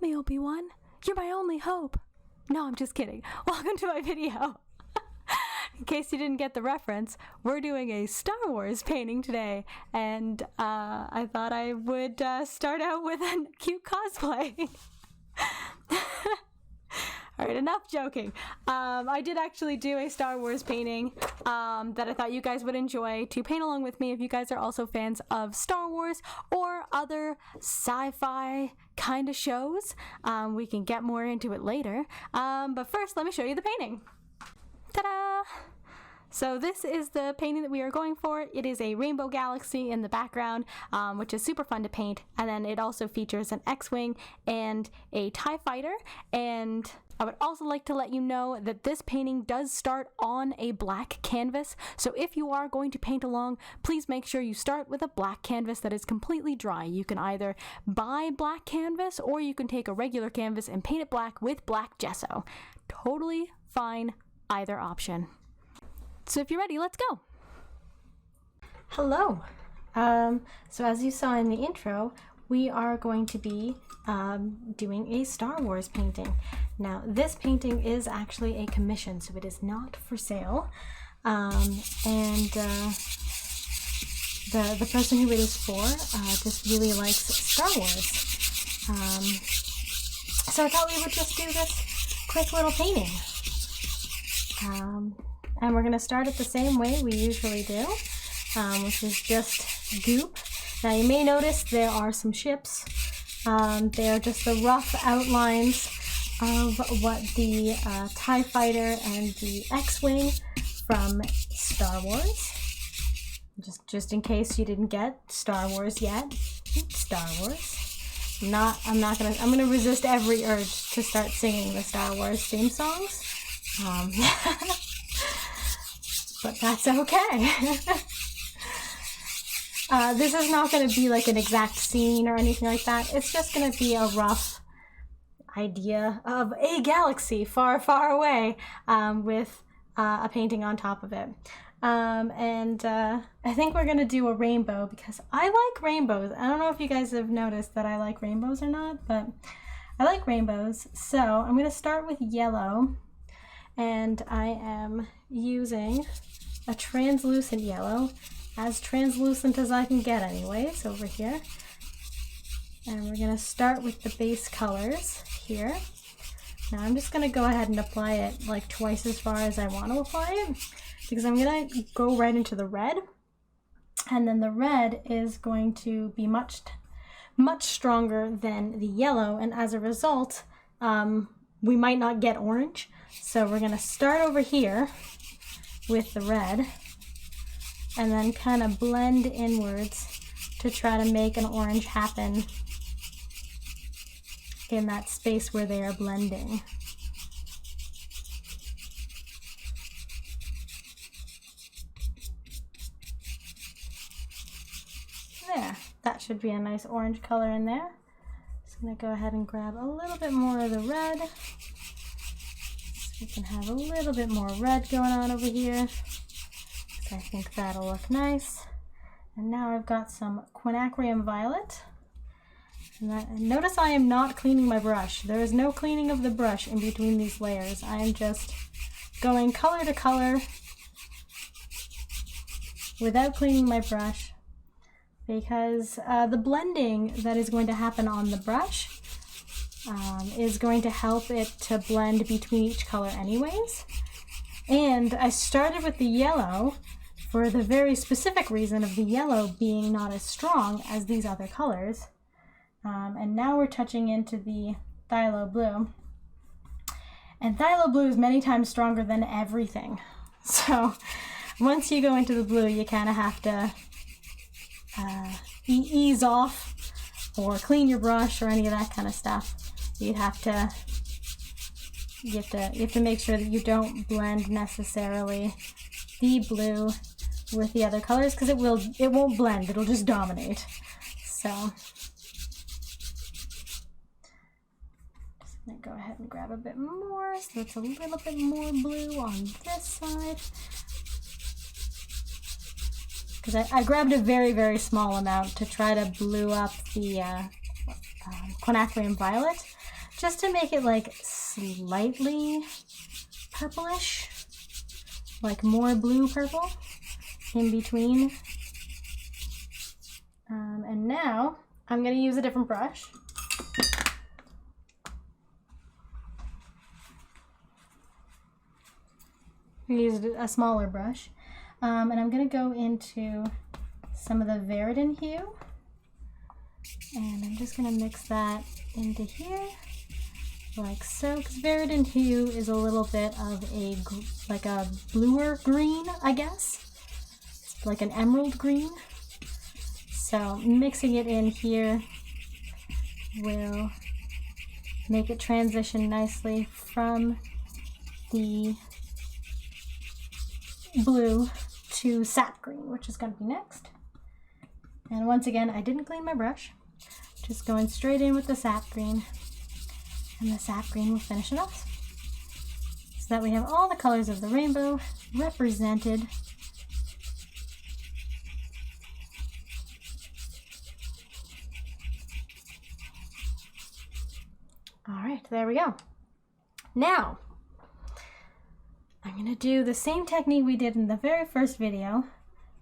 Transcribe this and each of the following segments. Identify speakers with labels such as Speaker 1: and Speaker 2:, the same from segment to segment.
Speaker 1: Help me, Obi-Wan. You're my only hope. No, I'm just kidding. Welcome to my video. In case you didn't get the reference, we're doing a Star Wars painting today, and I thought I would start out with a cute cosplay. Alright, enough joking. I did actually do a Star Wars painting that I thought you guys would enjoy to paint along with me if you guys are also fans of Star Wars or other sci-fi kind of shows. We can get more into it later. But first, let me show you the painting. Ta-da! So this is the painting that we are going for. It is a rainbow galaxy in the background, which is super fun to paint. And then it also features an X-Wing and a TIE fighter. And I would also like to let you know that this painting does start on a black canvas. So if you are going to paint along, please make sure you start with a black canvas that is completely dry. You can either buy black canvas or you can take a regular canvas and paint it black with black gesso. Totally fine, either option. So if you're ready, let's go. Hello. So as you saw in the intro, we are going to be doing a Star Wars painting. Now, this painting is actually a commission, so it is not for sale. The person who it is for just really likes Star Wars. So I thought we would just do this quick little painting. And we're going to start it the same way we usually do, which is just goop. Now you may notice there are some ships. They are just the rough outlines of what the TIE Fighter and the X-Wing from Star Wars. Just in case you didn't get Star Wars yet. Star Wars. I'm gonna resist every urge to start singing the Star Wars theme songs. But that's okay. This is not going to be like an exact scene or anything like that. It's just going to be a rough idea of a galaxy far, far away with a painting on top of it. I think we're going to do a rainbow because I like rainbows. I don't know if you guys have noticed that I like rainbows or not, but I like rainbows. So I'm going to start with yellow, and I am using a translucent yellow, as translucent as I can get anyways, over here. And we're going to start with the base colors here. Now I'm just going to go ahead and apply it like twice as far as I want to apply it, because I'm going to go right into the red, and then the red is going to be much stronger than the yellow, and as a result we might not get orange. So we're going to start over here with the red and then kind of blend inwards to try to make an orange happen in that space where they are blending. There, that should be a nice orange color in there. Just gonna go ahead and grab a little bit more of the red. We can have a little bit more red going on over here. I think that'll look nice. And now I've got some quinacrium violet. And notice I am not cleaning my brush. There is no cleaning of the brush in between these layers. I am just going color to color without cleaning my brush, because the blending that is going to happen on the brush is going to help it to blend between each color anyways. And I started with the yellow for the very specific reason of the yellow being not as strong as these other colors. And now we're touching into the phthalo blue. And phthalo blue is many times stronger than everything. So once you go into the blue, you kind of have to ease off or clean your brush or any of that kind of stuff. You have to make sure that you don't blend necessarily the blue with the other colors, because it won't blend, it'll just dominate. So just gonna go ahead and grab a bit more, so it's a little bit more blue on this side. Because I grabbed a very, very small amount to try to blue up the quinacrium violet. just to make it like slightly purplish, like more blue purple in between. And now I'm going to use a different brush. I'm going to use a smaller brush. And I'm going to go into some of the Verdant hue. And I'm just going to mix that into here, like so. Because Verdant hue is a little bit of like a bluer green, I guess. It's like an emerald green. So mixing it in here will make it transition nicely from the blue to sap green, which is going to be next. And once again, I didn't clean my brush. Just going straight in with the sap green. And the sap green will finish it off. So that we have all the colors of the rainbow represented. All right, there we go. Now, I'm going to do the same technique we did in the very first video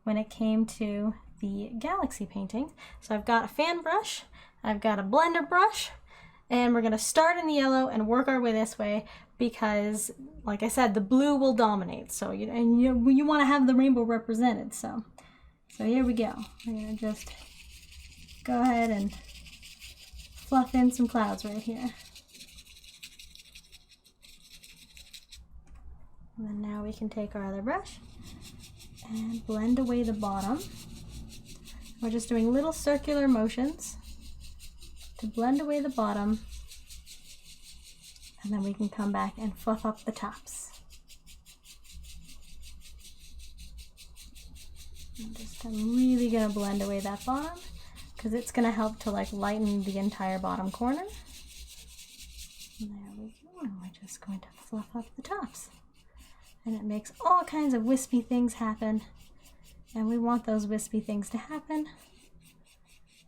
Speaker 1: when it came to the galaxy painting. So I've got a fan brush, I've got a blender brush, and we're going to start in the yellow and work our way this way because, like I said, the blue will dominate. So you want to have the rainbow represented. So here we go. We're going to just go ahead and fluff in some clouds right here. And then now we can take our other brush and blend away the bottom. We're just doing little circular motions to blend away the bottom, and then we can come back and fluff up the tops. I'm really going to blend away that bottom because it's going to help to like lighten the entire bottom corner. And there we go. And we're just going to fluff up the tops. And it makes all kinds of wispy things happen. And we want those wispy things to happen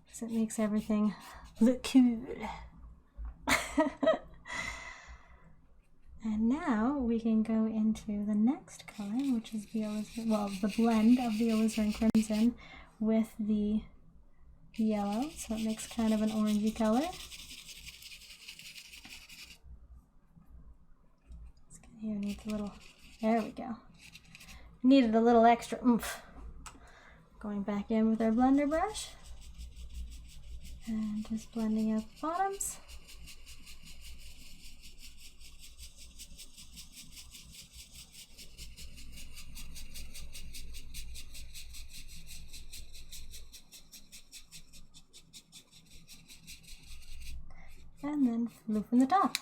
Speaker 1: because it makes everything look cool. And now we can go into the next color, which is the blend of the alizarin crimson with the yellow. So it makes kind of an orangey color. Here needs a little, there we go. Needed a little extra oomph. Going back in with our blender brush and just blending out the bottoms. And then floof in the top.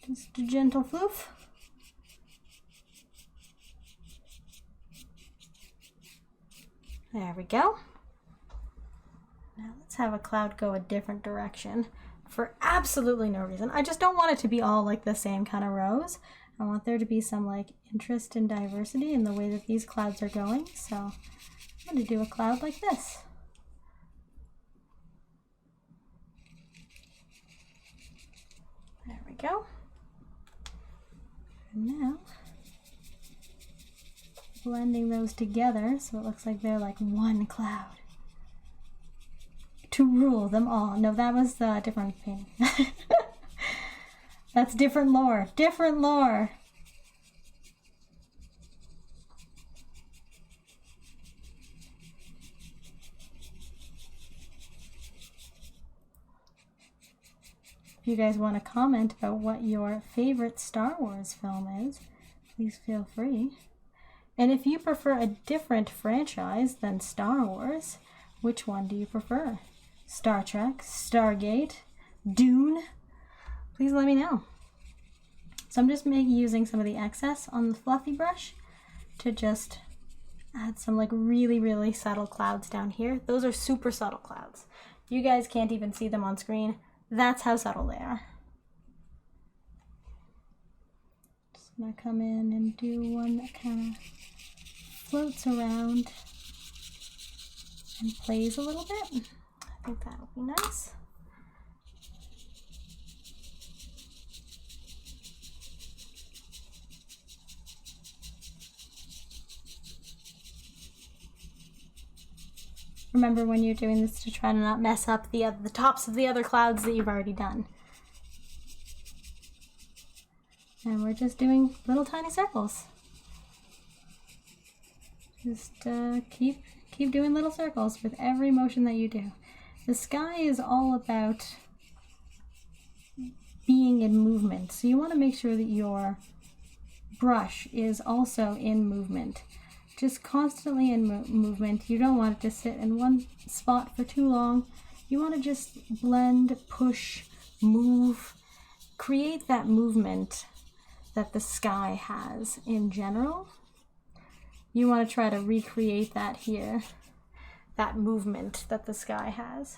Speaker 1: Just a gentle floof. There we go. Now let's have a cloud go a different direction for absolutely no reason. I just don't want it to be all like the same kind of rows. I want there to be some like interest and diversity in the way that these clouds are going. So I'm going to do a cloud like this. There we go. And now blending those together so it looks like they're like one cloud to rule them all. No, that was a different painting. That's different lore. Different lore. If you guys want to comment about what your favorite Star Wars film is, please feel free. And if you prefer a different franchise than Star Wars, which one do you prefer? Star Trek, Stargate, Dune? Please let me know. So I'm just using some of the excess on the fluffy brush to just add some like really, really subtle clouds down here. Those are super subtle clouds. You guys can't even see them on screen. That's how subtle they are. Just gonna come in and do one that kind of floats around and plays a little bit. I think that'll be nice. remember when you're doing this to try to not mess up the tops of the other clouds that you've already done. And we're just doing little tiny circles. Just keep doing little circles with every motion that you do. The sky is all about being in movement, so you want to make sure that your brush is also in movement. Just constantly in movement. You don't want it to sit in one spot for too long. You want to just blend, push, move, create that movement that the sky has in general. You want to try to recreate that here, that movement that the sky has.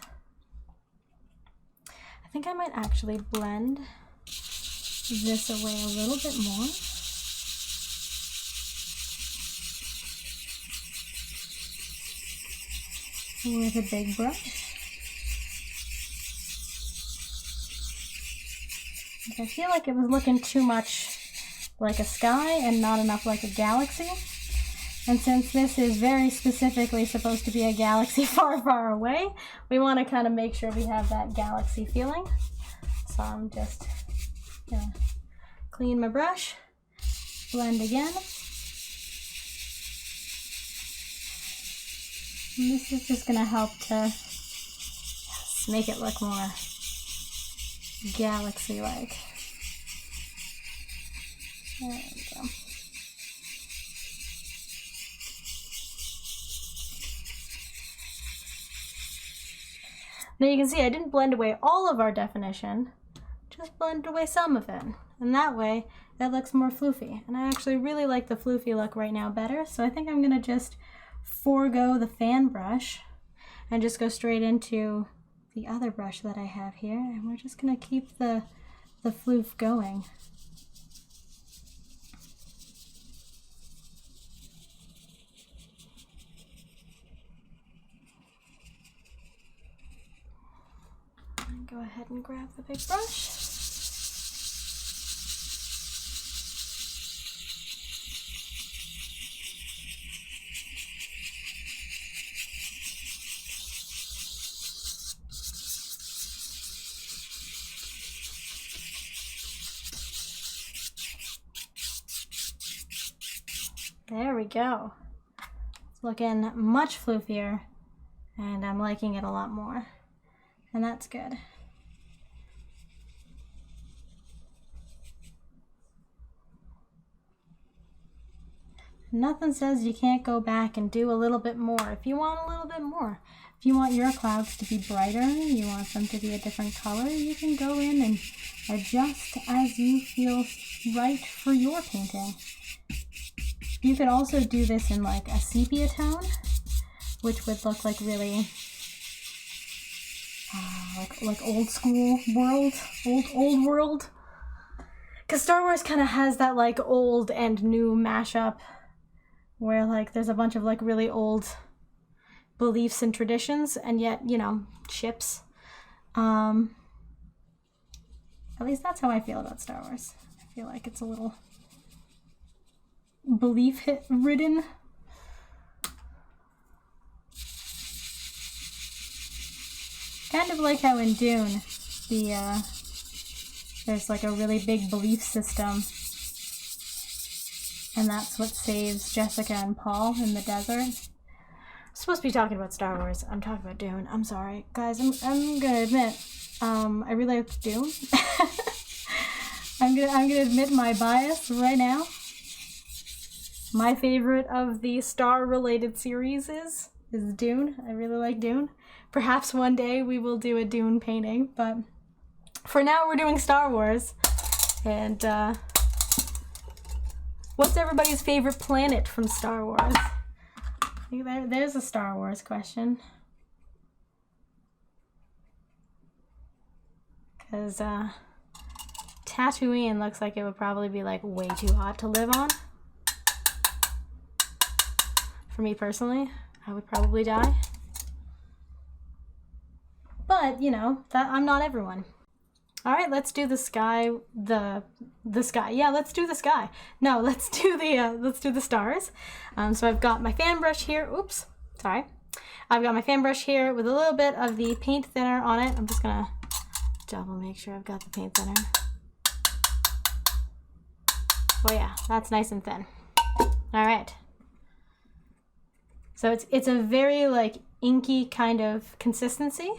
Speaker 1: I think I might actually blend this away a little bit more. With a big brush. I feel like it was looking too much like a sky and not enough like a galaxy. And since this is very specifically supposed to be a galaxy far, far away, we want to kind of make sure we have that galaxy feeling. So I'm just gonna clean my brush, blend again. And this is just going to help to make it look more galaxy-like. There we go. Now you can see I didn't blend away all of our definition, just blended away some of it. And that way it looks more floofy. And I actually really like the floofy look right now better, so I think I'm going to just forego the fan brush and just go straight into the other brush that I have here, and we're just going to keep the floof going. And go ahead and grab the big brush. There we go. It's looking much floofier, and I'm liking it a lot more, and that's good. Nothing says you can't go back and do a little bit more if you want a little bit more. If you want your clouds to be brighter, you want them to be a different color, you can go in and adjust as you feel right for your painting. You could also do this in like a sepia tone, which would look like really like old school world, old world. Because Star Wars kind of has that like old and new mashup, where like there's a bunch of like really old beliefs and traditions, and yet, you know, ships. At least that's how I feel about Star Wars. I feel like it's a little belief ridden. Kind of like how in Dune, there's like a really big belief system, and that's what saves Jessica and Paul in the desert. I'm supposed to be talking about Star Wars. I'm talking about Dune. I'm sorry, guys. I'm gonna admit, I really like Dune. I'm gonna admit my bias right now. My favorite of the Star-related series is Dune. I really like Dune. Perhaps one day we will do a Dune painting, but for now we're doing Star Wars. And what's everybody's favorite planet from Star Wars? There's a Star Wars question. Because Tatooine looks like it would probably be like way too hot to live on. For me personally, I would probably die. But, you know, that I'm not everyone. All right, let's do the sky. The sky. Yeah, let's do the sky. No, let's do the stars. So I've got my fan brush here. Oops, sorry. I've got my fan brush here with a little bit of the paint thinner on it. I'm just gonna double make sure I've got the paint thinner. Oh yeah, that's nice and thin. All right. So it's a very like inky kind of consistency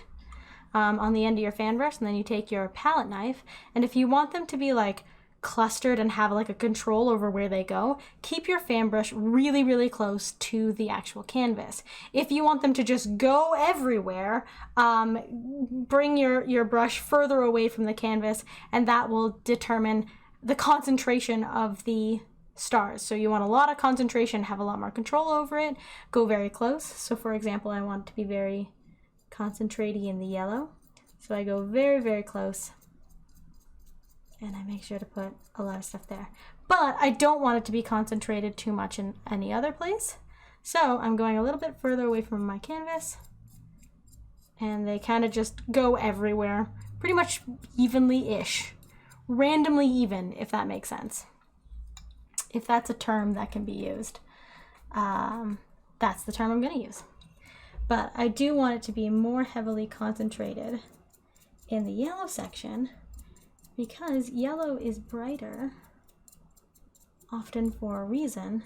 Speaker 1: on the end of your fan brush, and then you take your palette knife, and if you want them to be like clustered and have like a control over where they go, keep your fan brush really, really close to the actual canvas. If you want them to just go everywhere, bring your brush further away from the canvas, and that will determine the concentration of the stars. So you want a lot of concentration, have a lot more control over it, go very close. So for example, I want it to be very concentrated in the yellow. So I go very, very close. And I make sure to put a lot of stuff there. But I don't want it to be concentrated too much in any other place. So I'm going a little bit further away from my canvas. And they kind of just go everywhere. Pretty much evenly-ish. Randomly even, if that makes sense. If that's a term that can be used. That's the term I'm going to use. But I do want it to be more heavily concentrated in the yellow section, because yellow is brighter, often for a reason,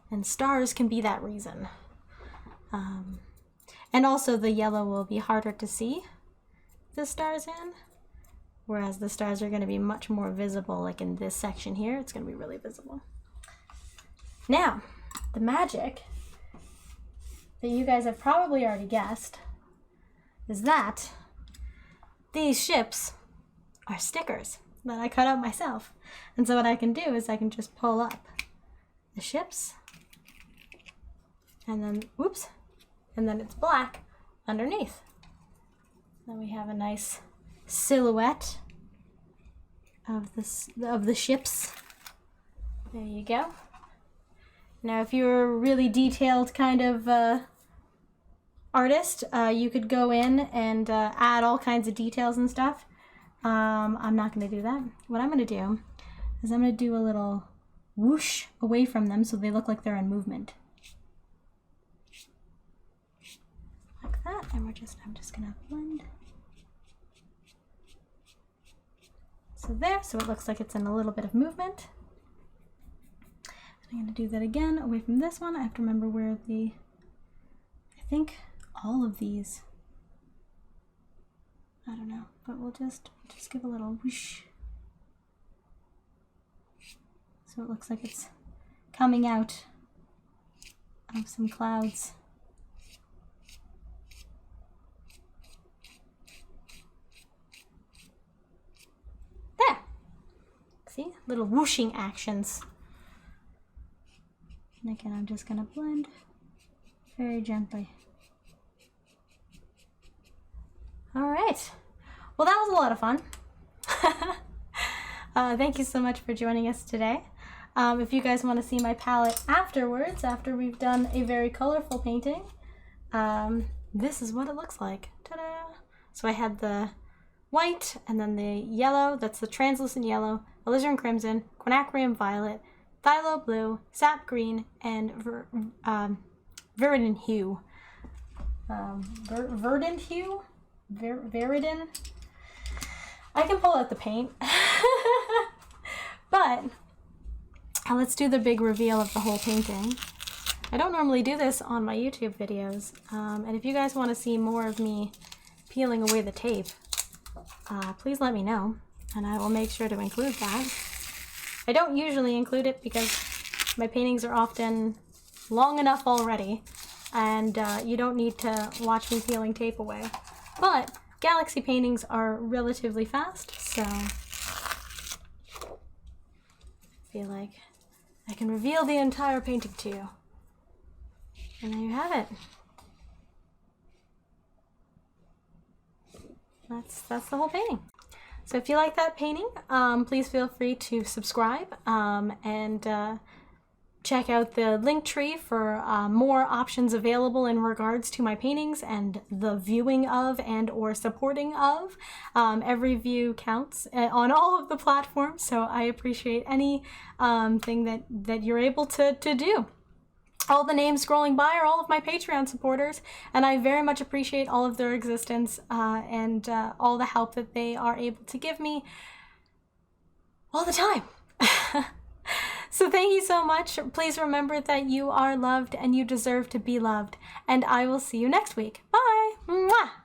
Speaker 1: and stars can be that reason. And also the yellow will be harder to see the stars in, whereas the stars are going to be much more visible, like in this section here, it's going to be really visible. Now, the magic that you guys have probably already guessed is that these ships are stickers that I cut out myself. And so what I can do is I can just pull up the ships, and then, whoops, and then it's black underneath. Then we have a nice silhouette of the ships. There you go. Now if you're a really detailed kind of artist, you could go in and add all kinds of details and stuff. I'm not going to do that. What I'm going to do is I'm going to do a little whoosh away from them so they look like they're in movement. Like that, and I'm just going to blend. So there, so it looks like it's in a little bit of movement. I'm going to do that again away from this one. I have to remember where I think all of these, I don't know, but we'll just give a little whoosh. So it looks like it's coming out of some clouds. There! See? Little whooshing actions. And again, I'm just going to blend very gently. All right. Well, that was a lot of fun. Thank you so much for joining us today. If you guys want to see my palette afterwards, after we've done a very colorful painting, this is what it looks like. Ta-da! So I had the white, and then the yellow, that's the translucent yellow, alizarin crimson, quinacridone violet, phthalo blue, sap green, and verdant hue. Verdant hue? Veridin. I can pull out the paint. But let's do the big reveal of the whole painting. I don't normally do this on my YouTube videos, and if you guys want to see more of me peeling away the tape, please let me know, and I will make sure to include that. I don't usually include it because my paintings are often long enough already, and you don't need to watch me peeling tape away. But Galaxy paintings are relatively fast, so I feel like I can reveal the entire painting to you. And there you have it. That's the whole painting. So if you like that painting, please feel free to subscribe and check out the link tree for more options available in regards to my paintings and the viewing of and or supporting of. Every view counts on all of the platforms, so I appreciate any thing that you're able to do. All the names scrolling by are all of my Patreon supporters, and I very much appreciate all of their existence and all the help that they are able to give me all the time. So thank you so much. Please remember that you are loved and you deserve to be loved. And I will see you next week. Bye! Mwah!